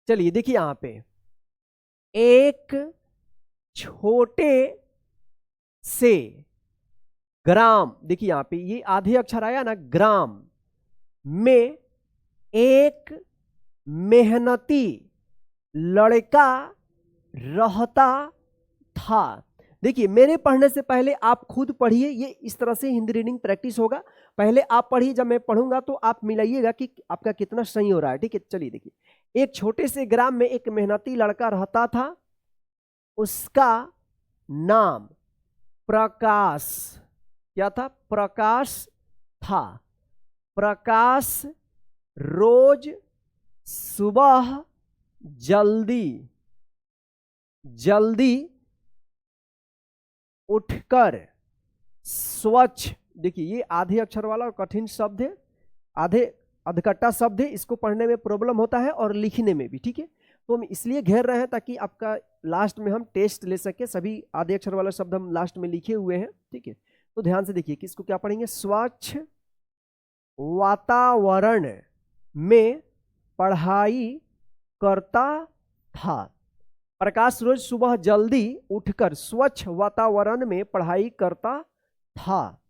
चलिए देखिए यहां पे एक छोटे से ग्राम, देखिए यहां पे ये आधे अक्षर आया ना, ग्राम में एक मेहनती लड़का रहता था। देखिए मेरे पढ़ने से पहले आप खुद पढ़िए, ये इस तरह से हिंदी रीडिंग प्रैक्टिस होगा। पहले आप पढ़िए, जब मैं पढ़ूंगा तो आप मिलाइएगा कि आपका कितना सही हो रहा है। ठीक है, चलिए देखिए, एक छोटे से ग्राम में एक मेहनती लड़का रहता था, उसका नाम प्रकाश, क्या था? प्रकाश था। प्रकाश रोज सुबह जल्दी जल्दी उठकर स्वच्छ, देखिए ये आधे अक्षर वाला और कठिन शब्द है, आधे अधकट्टा शब्द है, इसको पढ़ने में प्रॉब्लम होता है और लिखने में भी। ठीक है, तो हम इसलिए घेर रहे हैं ताकि आपका लास्ट में हम टेस्ट ले सके। सभी आधे अक्षर वाला शब्द हम लास्ट में लिखे हुए हैं। ठीक है, तो ध्यान से देखिए कि इसको क्या पढ़ेंगे, स्वच्छ वातावरण में पढ़ाई करता था। प्रकाश रोज सुबह जल्दी उठकर स्वच्छ वातावरण में पढ़ाई करता था।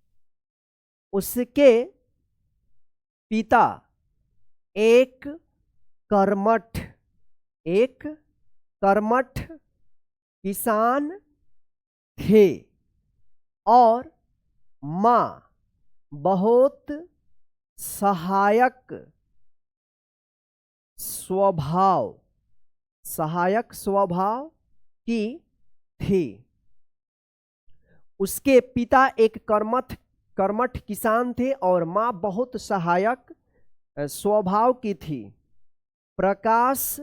उसके पिता एक कर्मठ किसान थे और माँ बहुत सहायक स्वभाव की थी। उसके पिता एक कर्मठ किसान थे और माँ बहुत सहायक स्वभाव की थी। प्रकाश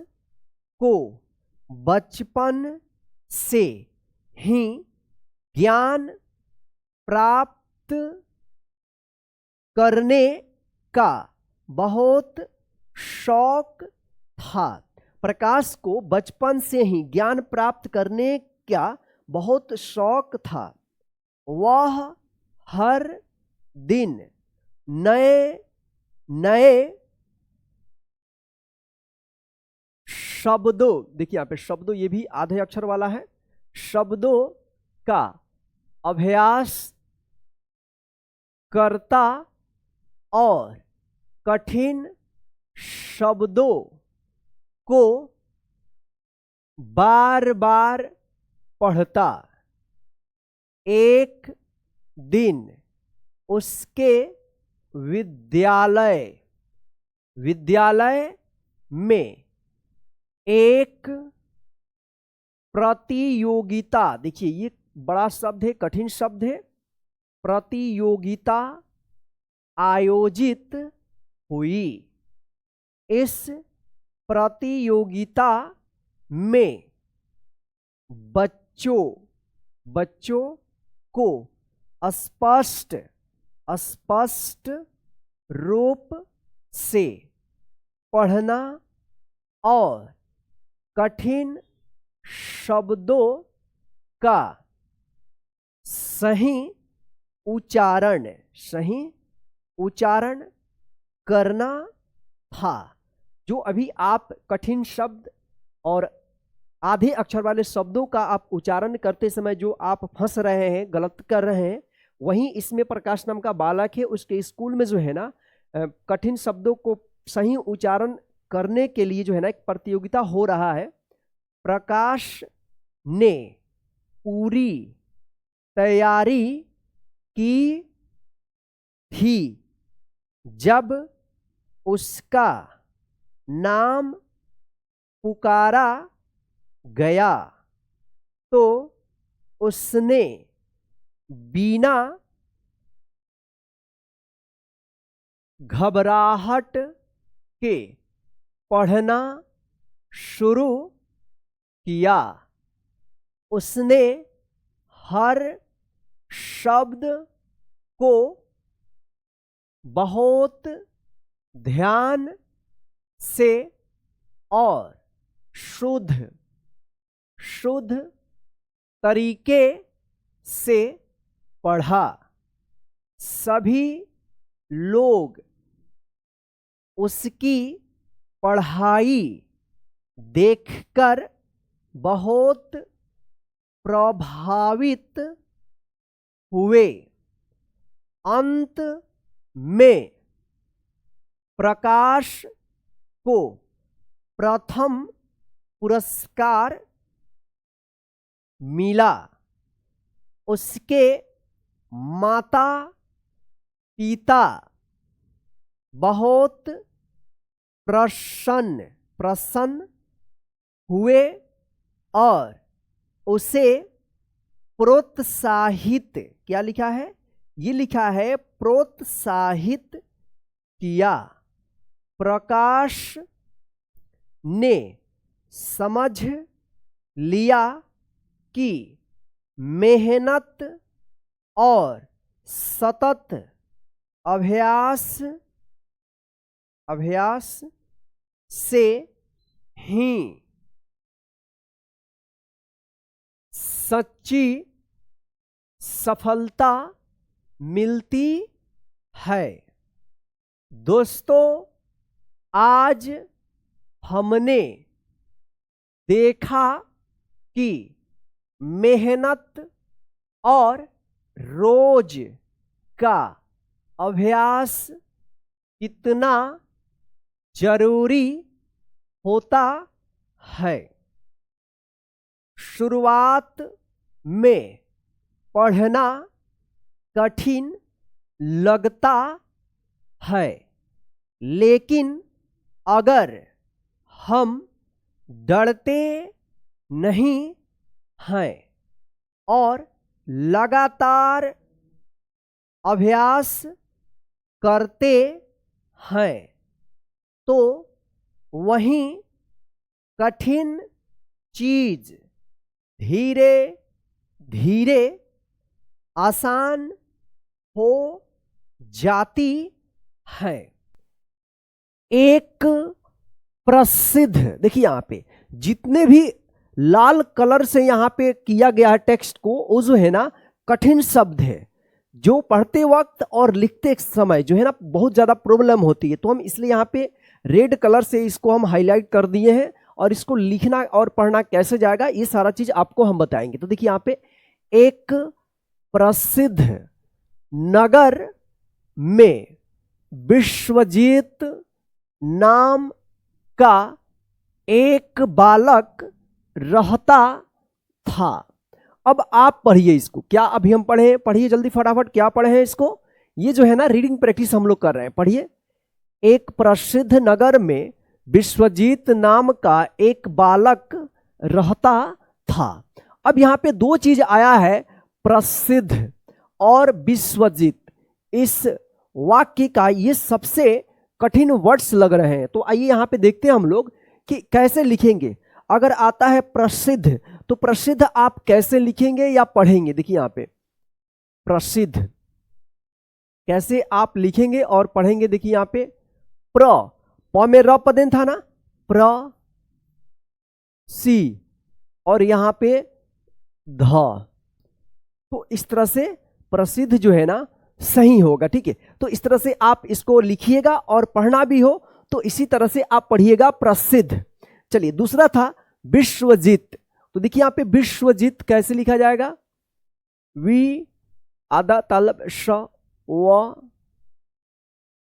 को बचपन से ही ज्ञान प्राप्त करने का बहुत शौक था। प्रकाश को बचपन से ही ज्ञान प्राप्त करने का बहुत शौक था। वह हर दिन नए नए शब्दों, देखिए यहां पे शब्दों, ये भी आधे अक्षर वाला है, शब्दों का अभ्यास करता और कठिन शब्दों को बार बार पढ़ता। एक दिन उसके विद्यालय में एक प्रतियोगिता, देखिए ये बड़ा शब्द है, कठिन शब्द है, प्रतियोगिता आयोजित हुई। इस प्रतियोगिता में बच्चों को स्पष्ट रूप से पढ़ना और कठिन शब्दों का सही उच्चारण करना था। जो अभी आप कठिन शब्द और आधे अक्षर वाले शब्दों का आप उच्चारण करते समय जो आप फंस रहे हैं, गलत कर रहे हैं, वहीं इसमें प्रकाश नाम का बालक है, उसके स्कूल में जो है ना कठिन शब्दों को सही उच्चारण करने के लिए जो है ना एक प्रतियोगिता हो रहा है। प्रकाश ने पूरी तैयारी की थी। जब उसका नाम पुकारा गया तो उसने बिना घबराहट के पढ़ना शुरू किया। उसने हर शब्द को बहुत ध्यान से और शुद्ध तरीके से पढ़ा। सभी लोग उसकी पढ़ाई देखकर बहुत प्रभावित हुए। अंत में प्रकाश को प्रथम पुरस्कार मिला। उसके माता पिता बहुत प्रसन्न हुए और उसे प्रोत्साहित, क्या लिखा है, ये लिखा है प्रोत्साहित किया। प्रकाश ने समझ लिया कि मेहनत और सतत अभ्यास से ही सच्ची सफलता मिलती है। दोस्तों, आज हमने देखा कि मेहनत और रोज का अभ्यास कितना जरूरी होता है। शुरुआत में पढ़ना कठिन लगता है, लेकिन अगर हम डरते नहीं हैं और लगातार अभ्यास करते हैं तो वहीं कठिन चीज धीरे धीरे आसान हो जाती है। एक प्रसिद्ध, देखिए यहां पे जितने भी लाल कलर से यहां पे किया गया है टेक्स्ट को, वो जो है ना कठिन शब्द है, जो पढ़ते वक्त और लिखते समय जो है ना बहुत ज्यादा प्रॉब्लम होती है। तो हम इसलिए यहाँ पे रेड कलर से इसको हम हाईलाइट कर दिए हैं और इसको लिखना और पढ़ना कैसे जाएगा ये सारा चीज आपको हम बताएंगे। तो देखिए यहाँ पे एक प्रसिद्ध नगर में विश्वजीत नाम का एक बालक रहता था। अब आप पढ़िए इसको, क्या अभी हम पढ़े, पढ़िए जल्दी फटाफट, क्या पढ़े हैं इसको। ये जो है ना रीडिंग प्रैक्टिस हम लोग कर रहे हैं, पढ़िए। एक प्रसिद्ध नगर में विश्वजीत नाम का एक बालक रहता था। अब यहाँ पे दो चीज आया है, प्रसिद्ध और विश्वजीत। इस वाक्य का ये सबसे कठिन वर्ड्स लग रहे हैं। तो आइए यहाँ पे देखते हैं हम लोग कि कैसे लिखेंगे। अगर आता है प्रसिद्ध तो प्रसिद्ध आप कैसे लिखेंगे या पढ़ेंगे। देखिए यहाँ पे प्रसिद्ध कैसे आप लिखेंगे और पढ़ेंगे। देखिए यहाँ पे प में र पदेन था ना, प्र सी और यहाँ पे ध, तो इस तरह से प्रसिद्ध जो है ना सही होगा, ठीक है। तो इस तरह से आप इसको लिखिएगा और पढ़ना भी हो तो इसी तरह से आप पढ़िएगा प्रसिद्ध। चलिए दूसरा था विश्वजीत। तो देखिए यहाँ पे विश्वजीत कैसे लिखा जाएगा, वी आधा तालब श व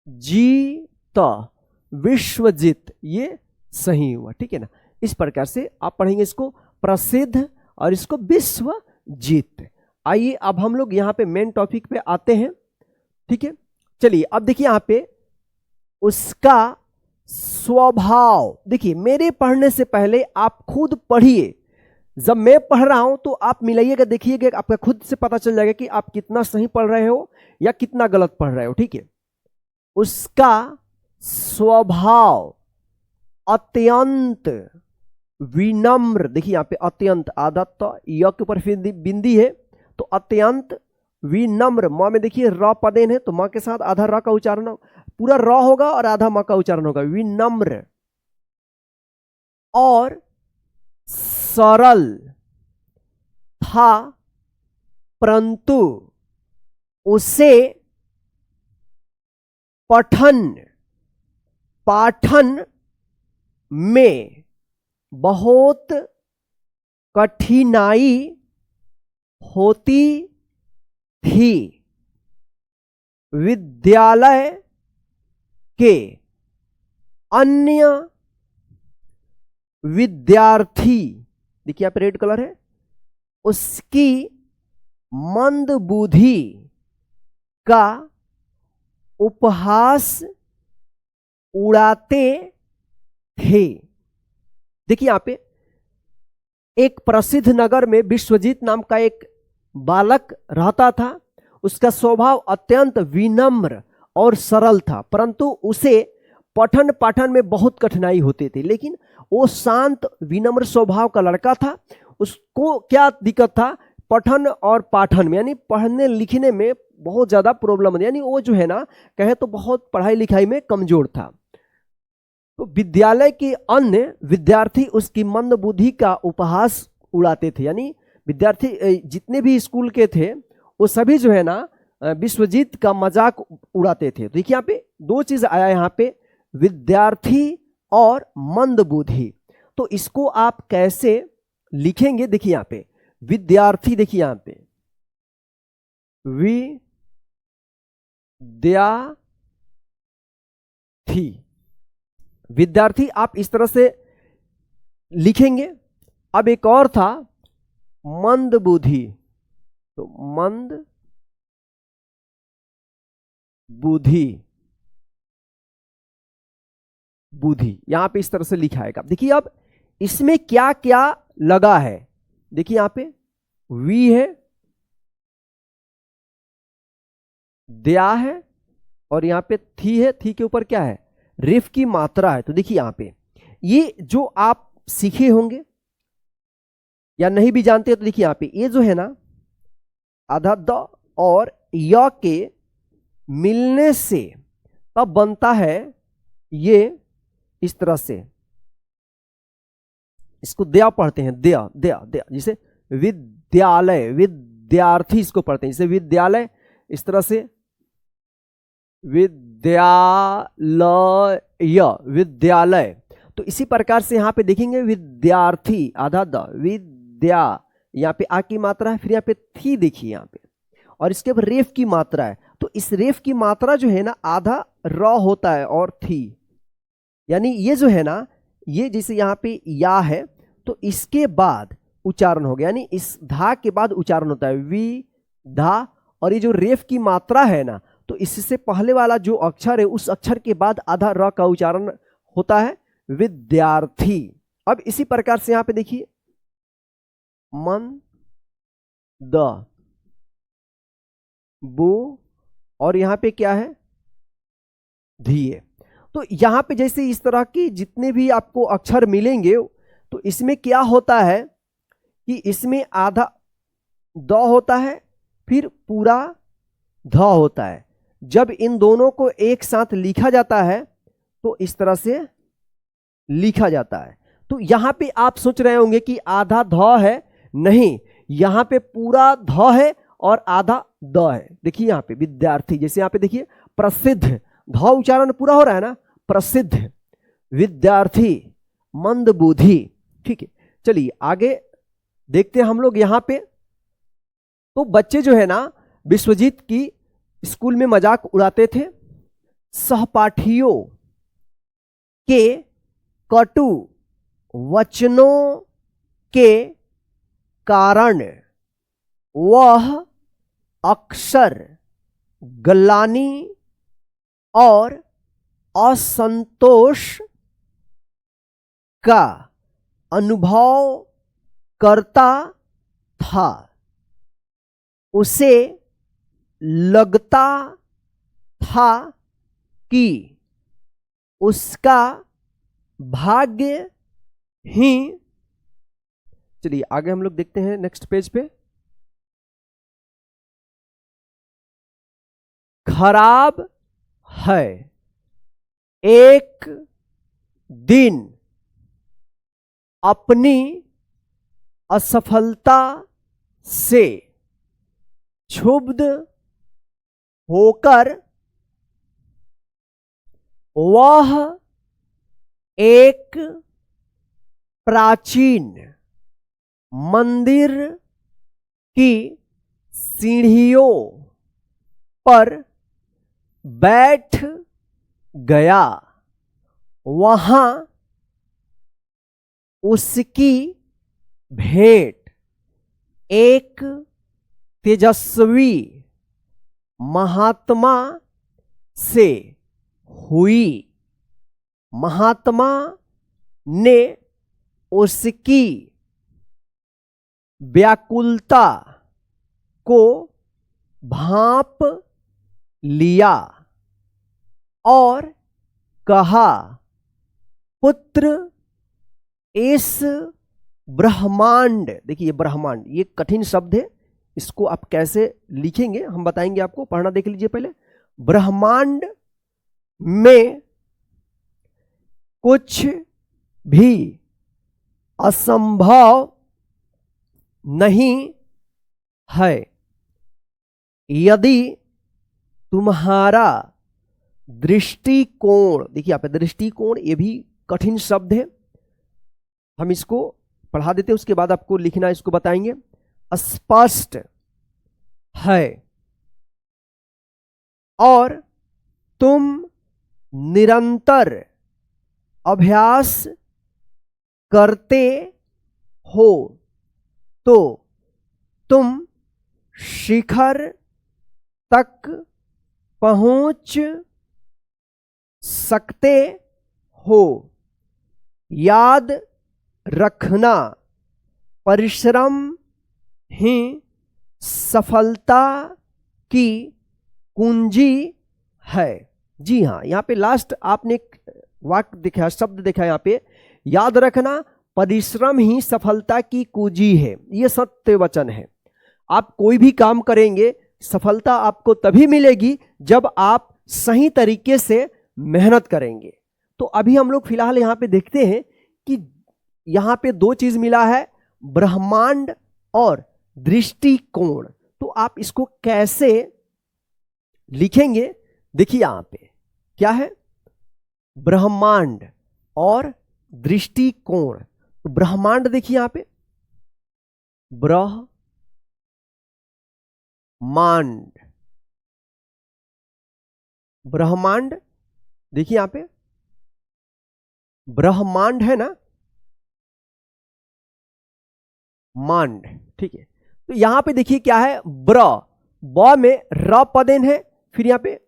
जी त, विश्वजीत, ये सही हुआ, ठीक है ना। इस प्रकार से आप पढ़ेंगे इसको प्रसिद्ध और इसको विश्वजीत। आइए अब हम लोग यहाँ पे मेन टॉपिक पे आते हैं, ठीक है। चलिए अब देखिए यहाँ पे उसका स्वभाव। देखिए मेरे पढ़ने से पहले आप खुद पढ़िए, जब मैं पढ़ रहा हूं तो आप मिलाइएगा, देखिएगा, आपका खुद से पता चल जाएगा कि आप कितना सही पढ़ रहे हो या कितना गलत पढ़ रहे हो, ठीक है। उसका स्वभाव अत्यंत विनम्र। देखिए यहाँ पे अत्यंत, आदत य के ऊपर फिर बिंदी है तो अत्यंत विनम्र। माँ में देखिए र पदेन है तो माँ के साथ आधा र का उच्चारण, पूरा र होगा और आधा माँ का उच्चारण होगा, विनम्र और सरल था, परंतु उसे पाठन में बहुत कठिनाई होती थी। विद्यालय के अन्य विद्यार्थी, देखिए यहाँ पे रेड कलर है, उसकी मंद बुद्धि का उपहास उड़ाते थे। देखिए यहाँ पे एक प्रसिद्ध नगर में विश्वजीत नाम का एक बालक रहता था। उसका स्वभाव अत्यंत विनम्र और सरल था, परंतु उसे पठन पाठन में बहुत कठिनाई होती थी। लेकिन वो शांत विनम्र स्वभाव का लड़का था। उसको क्या दिक्कत था? पठन और पाठन में, यानी पढ़ने लिखने में बहुत ज़्यादा प्रॉब्लम, यानी वो जो है ना, कहे तो बहुत पढ़ाई लिखाई में कमजोर था। तो विद्यालय के अन्य विद्यार्थी उसकी मंद बुद्धि का उपहास उड़ाते थे, यानी विद्यार्थी जितने भी स्कूल के थे वो सभी जो है ना विश्वजीत का मजाक उड़ाते थे। तो देखिए यहाँ पे दो चीज आया यहाँ पे, विद्यार्थी और मंद बुद्धि। तो इसको आप कैसे लिखेंगे? देखिए यहाँ पे विद्यार्थी, देखिए यहाँ पे विद्यार्थी आप इस तरह से लिखेंगे। अब एक और था मंद बुद्धि, तो मंद बुद्धि, बुद्धि यहां पे इस तरह से लिखाएगा। देखिए अब इसमें क्या क्या लगा है, देखिए यहां पे वी है, दया है, और यहां पे थी है, थी के ऊपर क्या है? रेफ की मात्रा है। तो देखिए यहां पे ये जो आप सीखे होंगे या नहीं भी जानते, तो देखिए यहां पे ये जो है ना आधा द और य के मिलने से तब बनता है ये इस तरह से, इसको दया पढ़ते हैं, दया दया दया, जिसे विद्यालय, विद्यार्थी इसको पढ़ते हैं, जिसे विद्यालय, इस तरह से विद्यालय, विद्यालय। तो इसी प्रकार से यहां पे देखेंगे विद्यार्थी आधा द, विद्या, यहाँ पे आ की मात्रा है, फिर यहाँ पे थी देखिए यहाँ पे, और इसके ऊपर रेफ की मात्रा है। तो इस रेफ की मात्रा जो है ना आधा र होता है और थी, यानी ये जो है ना, ये जैसे यहाँ पे या है तो इसके बाद उच्चारण हो गया, यानी इस धा के बाद उच्चारण होता है वि धा, और ये जो रेफ की मात्रा है ना, तो इससे पहले वाला जो अक्षर है उस अक्षर के बाद आधा र का उच्चारण होता है विद्यार्थी। अब इसी प्रकार से यहां पे देखिए मन द बु, और यहां पे क्या है? धिये। तो यहां पे जैसे इस तरह की जितने भी आपको अक्षर मिलेंगे, तो इसमें क्या होता है कि इसमें आधा द होता है, फिर पूरा ध होता है। जब इन दोनों को एक साथ लिखा जाता है तो इस तरह से लिखा जाता है। तो यहां पे आप सोच रहे होंगे कि आधा ध है, नहीं, यहां पे पूरा ध है और आधा द है। देखिए यहां पे विद्यार्थी, जैसे यहां पे देखिए प्रसिद्ध, ध उच्चारण पूरा हो रहा है ना, प्रसिद्ध, विद्यार्थी, मंद बुद्धि। ठीक है, चलिए आगे देखते हैं हम लोग यहां पे। तो बच्चे जो है ना विश्वजीत की स्कूल में मजाक उड़ाते थे। सहपाठियों के कटु वचनों के कारण वह अक्सर ग्लानि और असंतोष का अनुभव करता था। उसे लगता था कि उसका भाग्य ही, चलिए आगे हम लोग देखते हैं नेक्स्ट पेज पे, खराब है। एक दिन अपनी असफलता से क्षुब्ध होकर वह एक प्राचीन मंदिर की सीढ़ियों पर बैठ गया। वहां उसकी भेंट एक तेजस्वी महात्मा से हुई। महात्मा ने उसकी व्याकुलता को भांप लिया और कहा, पुत्र, इस ब्रह्मांड, देखिए ब्रह्मांड ये कठिन शब्द है, इसको आप कैसे लिखेंगे हम बताएंगे आपको, पढ़ना देख लीजिए पहले। ब्रह्मांड में कुछ भी असंभव नहीं है। यदि तुम्हारा दृष्टिकोण, देखिए यहाँ पे दृष्टिकोण ये भी कठिन शब्द है, हम इसको पढ़ा देते हैं उसके बाद आपको लिखना इसको बताएंगे। स्पष्ट है और तुम निरंतर अभ्यास करते हो तो तुम शिखर तक पहुंच सकते हो। याद रखना, परिश्रम ही सफलता की कुंजी है। जी हाँ, यहाँ पे लास्ट आपने एक वाक्य देखा, शब्द देखा यहाँ पे, याद रखना परिश्रम ही सफलता की कुंजी है। ये सत्य वचन है। आप कोई भी काम करेंगे सफलता आपको तभी मिलेगी जब आप सही तरीके से मेहनत करेंगे। तो अभी हम लोग फिलहाल यहाँ पे देखते हैं कि यहाँ पे दो चीज मिला है, ब्रह्मांड और दृष्टिकोण। तो आप इसको कैसे लिखेंगे, देखिए यहाँ पे क्या है, ब्रह्मांड और दृष्टिकोण। तो ब्रह्मांड देखिए यहाँ पे, ब्रह्मांड, ब्रह्मांड देखिए यहाँ पे ब्रह्मांड है ना, मांड, ठीक है। तो यहां पे देखिए क्या है, ब में र पदेन है, फिर यहाँ पे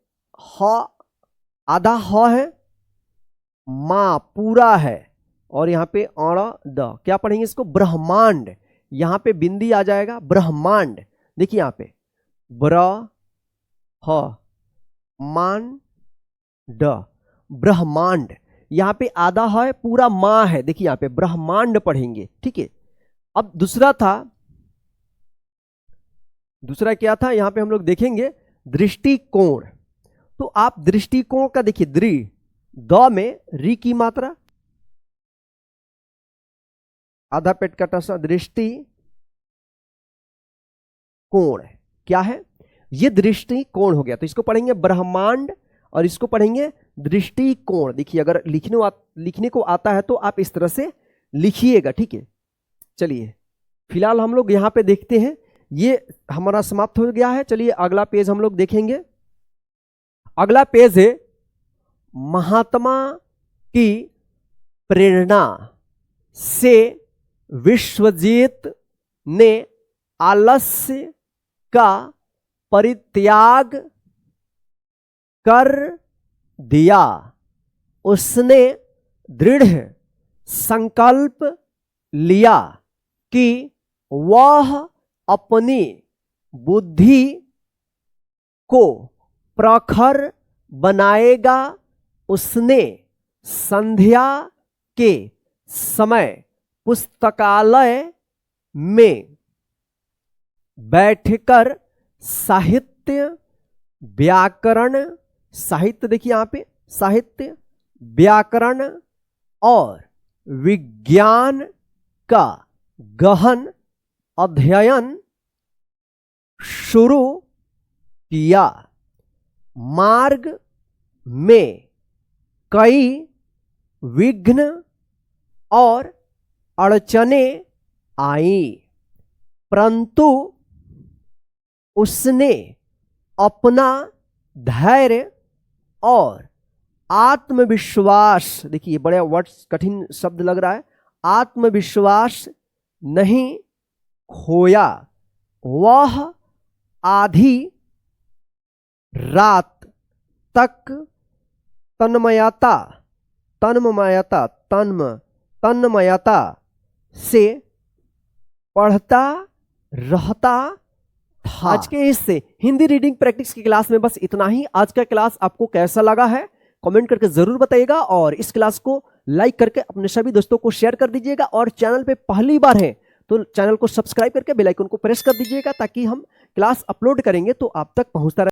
ह आधा ह है, मा पूरा है, और यहाँ पे अण द, क्या पढ़ेंगे इसको, ब्रह्मांड। यहाँ पे बिंदी आ जाएगा ब्रह्मांड। देखिए यहाँ पे ब्र ह मान ड, ब्रह्मांड। यहाँ पे आधा है, पूरा माँ है, देखिए यहाँ पे ब्रह्मांड पढ़ेंगे, ठीक है। अब दूसरा क्या था, यहां पे हम लोग देखेंगे दृष्टिकोण। तो आप दृष्टिकोण का देखिए, द में री की मात्रा, आधा पेट का टसा, दृष्टि कोण क्या है, ये दृष्टिकोण हो गया। तो इसको पढ़ेंगे ब्रह्मांड और इसको पढ़ेंगे दृष्टिकोण। देखिए अगर लिखने को आता है तो आप इस तरह से लिखिएगा, ठीक है। चलिए फिलहाल हम लोग यहाँ पे देखते हैं, ये हमारा समाप्त हो गया है। चलिए अगला पेज हम लोग देखेंगे। अगला पेज है महात्मा की प्रेरणा से विश्वजीत ने आलस्य का परित्याग कर दिया। उसने दृढ़ संकल्प लिया कि वह अपनी बुद्धि को प्रखर बनाएगा। उसने संध्या के समय पुस्तकालय में बैठकर साहित्य, व्याकरण, साहित्य देखिए यहाँ पे साहित्य, व्याकरण और विज्ञान का गहन अध्ययन शुरू किया। मार्ग में कई विघ्न और अड़चनें आई, परंतु उसने अपना धैर्य और आत्मविश्वास, देखिए बड़े वर्ड कठिन शब्द लग रहा है, आत्मविश्वास नहीं खोया। वह आधी रात तक तन्मयता से पढ़ता रहता था। आज के इस हिंदी रीडिंग प्रैक्टिस की क्लास में बस इतना ही। आज का क्लास आपको कैसा लगा है कमेंट करके जरूर बताइएगा, और इस क्लास को लाइक करके अपने सभी दोस्तों को शेयर कर दीजिएगा, और चैनल पे पहली बार है तो चैनल को सब्सक्राइब करके बेल आइकन को प्रेस कर दीजिएगा, ताकि हम क्लास अपलोड करेंगे तो आप तक पहुंचता रहे।